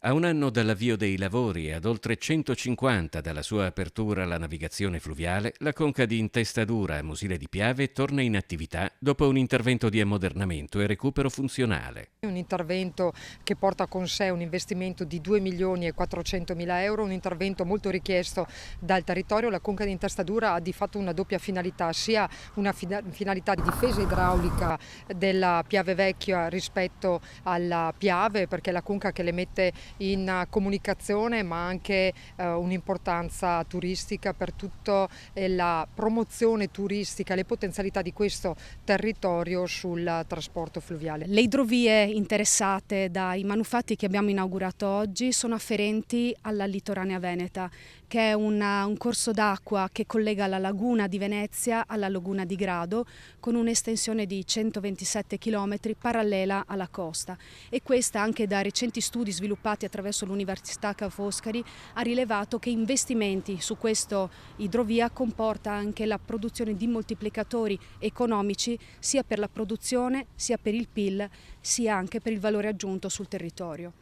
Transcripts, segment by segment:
A un anno dall'avvio dei lavori e ad oltre 150 dalla sua apertura alla navigazione fluviale, la conca di Intestadura a Mosile di Piave torna in attività dopo un intervento di ammodernamento e recupero funzionale. Un intervento che porta con sé un investimento di 2 milioni e 400 mila euro, un intervento molto richiesto dal territorio. La conca di Intestadura ha di fatto una doppia finalità, sia una finalità di difesa idraulica della Piave Vecchia rispetto alla Piave, perché è la conca che le mette in comunicazione, ma anche un'importanza turistica per tutta la promozione turistica, le potenzialità di questo territorio sul trasporto fluviale. Le idrovie interessate dai manufatti che abbiamo inaugurato oggi sono afferenti alla litoranea veneta, che è un corso d'acqua che collega la laguna di Venezia alla laguna di Grado con un'estensione di 127 km parallela alla costa, e questa, anche da recenti studi sviluppati attraverso l'Università Ca' Foscari, ha rilevato che investimenti su questa idrovia comporta anche la produzione di moltiplicatori economici sia per la produzione, sia per il PIL, sia anche per il valore aggiunto sul territorio.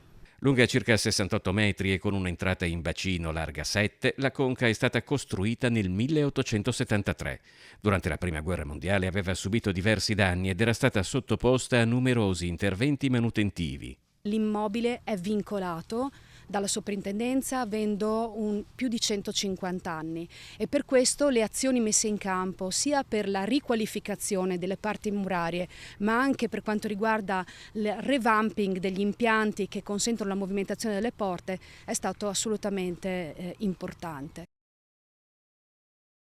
Lunga circa 68 metri e con un'entrata in bacino larga 7, la conca è stata costruita nel 1873. Durante la Prima Guerra Mondiale aveva subito diversi danni ed era stata sottoposta a numerosi interventi manutentivi. L'immobile è vincolato dalla soprintendenza avendo più di 150 anni, e per questo le azioni messe in campo sia per la riqualificazione delle parti murarie, ma anche per quanto riguarda il revamping degli impianti che consentono la movimentazione delle porte, è stato assolutamente importante.